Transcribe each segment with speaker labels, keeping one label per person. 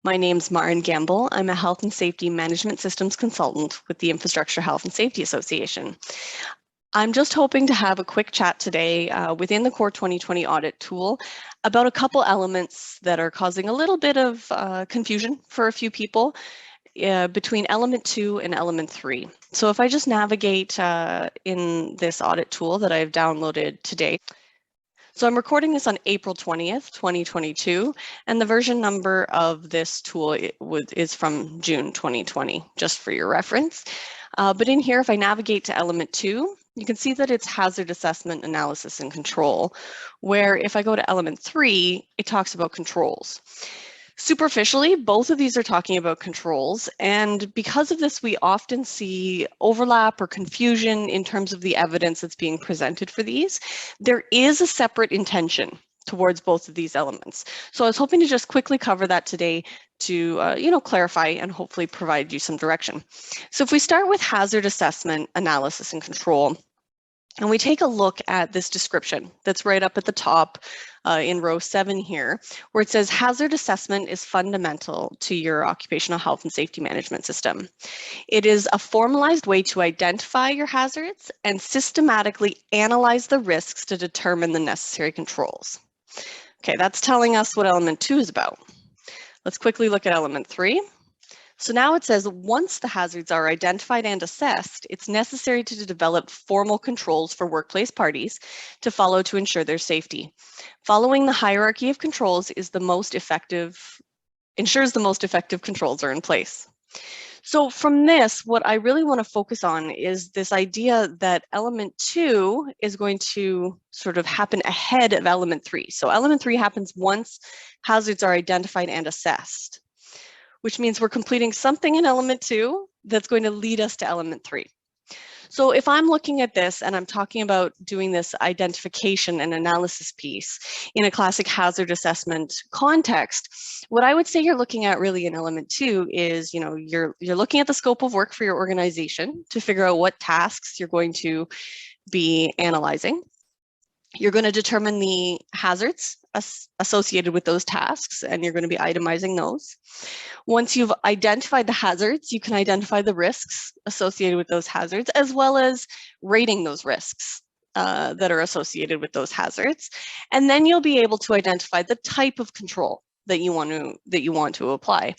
Speaker 1: My name's Maren Gamble. I'm a Health and Safety Management Systems Consultant with the Infrastructure Health and Safety Association. I'm just hoping to have a quick chat today within the Core 2020 audit tool about a couple elements that are causing a little bit of confusion for a few people between element 2 and element 3. So if I just navigate in this audit tool that I've downloaded today. So I'm recording this on April 20th, 2022, and the version number of this tool is from June 2020, just for your reference. But in here, if I navigate to element 2, you can see that it's hazard assessment, analysis, and control, where if I go to element 3, it talks about controls. Superficially, both of these are talking about controls, and because of this, we often see overlap or confusion in terms of the evidence that's being presented for these. There is a separate intention towards both of these elements. So I was hoping to just quickly cover that today to clarify and hopefully provide you some direction. So if we start with hazard assessment, analysis, and control, and we take a look at this description that's right up at the top in row 7 here, where it says hazard assessment is fundamental to your occupational health and safety management system. It is a formalized way to identify your hazards and systematically analyze the risks to determine the necessary controls. Okay, that's telling us what element 2 is about. Let's quickly look at element 3. So now it says once the hazards are identified and assessed, it's necessary to develop formal controls for workplace parties to follow to ensure their safety. Following the hierarchy of controls ensures the most effective controls are in place. So from this, what I really want to focus on is this idea that element 2 is going to sort of happen ahead of element 3. So element 3 happens once hazards are identified and assessed, which means we're completing something in element 2 that's going to lead us to element 3. So if I'm looking at this and I'm talking about doing this identification and analysis piece in a classic hazard assessment context, what I would say you're looking at really in element 2 is, you're looking at the scope of work for your organization to figure out what tasks you're going to be analyzing. You're going to determine the hazards associated with those tasks, and you're going to be itemizing those. Once you've identified the hazards, you can identify the risks associated with those hazards, as well as rating those risks that are associated with those hazards. And then you'll be able to identify the type of control that you want to apply.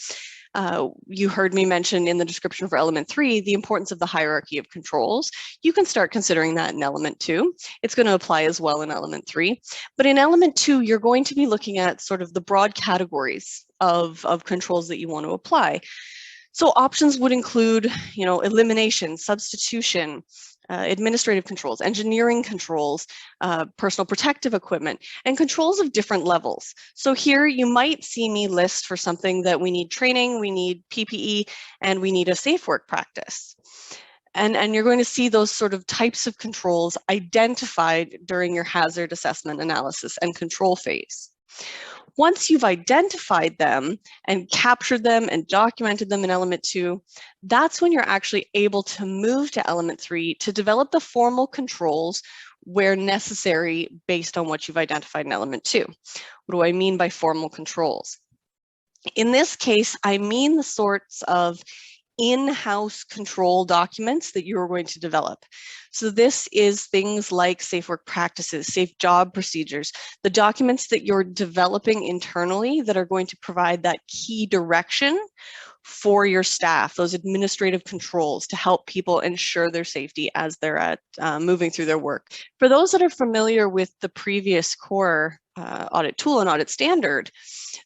Speaker 1: You heard me mention in the description for element 3 the importance of the hierarchy of controls. You can start considering that in element 2. It's going to apply as well in element 3. But in element 2, you're going to be looking at sort of the broad categories of controls that you want to apply. So options would include, elimination, substitution, administrative controls, engineering controls, personal protective equipment, and controls of different levels. So here you might see me list for something that we need training, we need PPE, and we need a safe work practice. And you're going to see those sort of types of controls identified during your hazard assessment, analysis, and control phase. Once you've identified them and captured them and documented them in element 2, that's when you're actually able to move to element 3 to develop the formal controls where necessary based on what you've identified in element 2. What do I mean by formal controls? In this case, I mean the sorts of in-house control documents that you're going to develop. So this is things like safe work practices, safe job procedures, the documents that you're developing internally that are going to provide that key direction for your staff, those administrative controls to help people ensure their safety as they're moving through their work. For those that are familiar with the previous core audit tool and audit standard,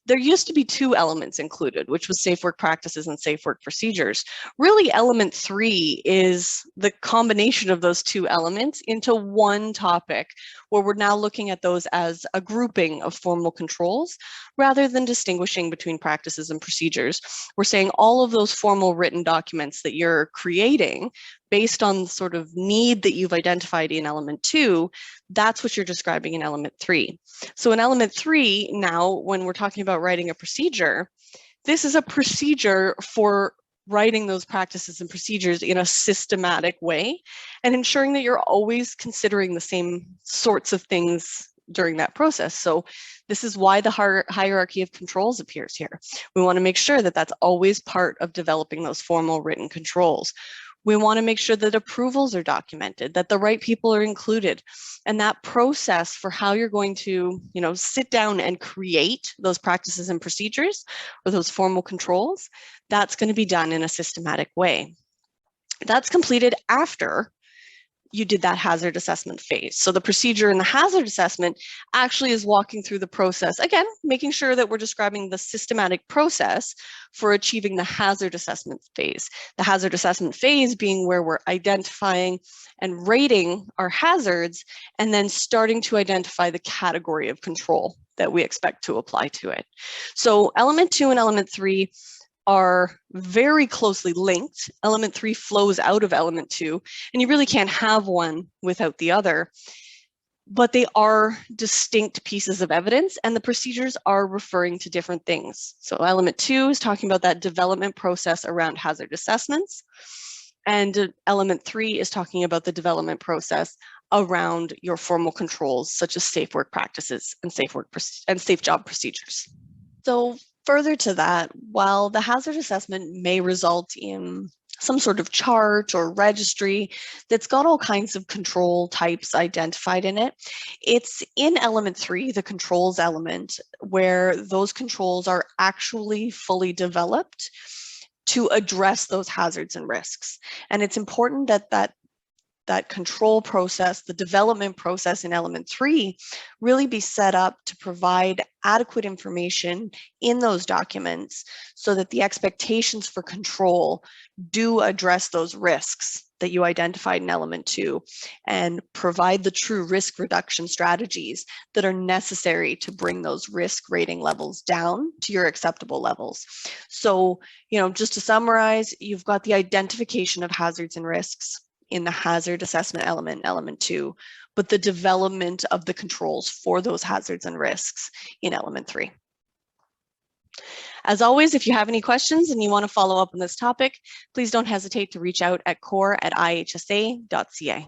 Speaker 1: there used to be 2 elements included, which was safe work practices and safe work procedures. Really, element 3 is the combination of those 2 elements into one topic, where we're now looking at those as a grouping of formal controls rather than distinguishing between practices and procedures. We're saying all of those formal written documents that you're creating based on the sort of need that you've identified in element 2, that's what you're describing in element 3. So in element 3, now, when we're talking about writing a procedure, this is a procedure for writing those practices and procedures in a systematic way and ensuring that you're always considering the same sorts of things during that process. So this is why the hierarchy of controls appears here. We want to make sure that that's always part of developing those formal written controls. We want to make sure that approvals are documented, that the right people are included, and that process for how you're going to, sit down and create those practices and procedures or those formal controls, that's going to be done in a systematic way. That's completed after you did that hazard assessment phase. So the procedure in the hazard assessment actually is walking through the process, again, making sure that we're describing the systematic process for achieving the hazard assessment phase. The hazard assessment phase being where we're identifying and rating our hazards and then starting to identify the category of control that we expect to apply to it. So element 2 and element 3 are very closely linked. Element 3 flows out of element 2, and you really can't have one without the other. But they are distinct pieces of evidence, and the procedures are referring to different things. So element 2 is talking about that development process around hazard assessments, and element 3 is talking about the development process around your formal controls, such as safe work practices and safe job procedures. So further to that, while the hazard assessment may result in some sort of chart or registry that's got all kinds of control types identified in it, it's in element 3, the controls element, where those controls are actually fully developed to address those hazards and risks. And it's important that that control process, the development process in element 3, really be set up to provide adequate information in those documents so that the expectations for control do address those risks that you identified in element 2 and provide the true risk reduction strategies that are necessary to bring those risk rating levels down to your acceptable levels. So, just to summarize, you've got the identification of hazards and risks in the hazard assessment element, element 2, but the development of the controls for those hazards and risks in element 3. As always, if you have any questions and you want to follow up on this topic, please don't hesitate to reach out at core@IHSA.ca.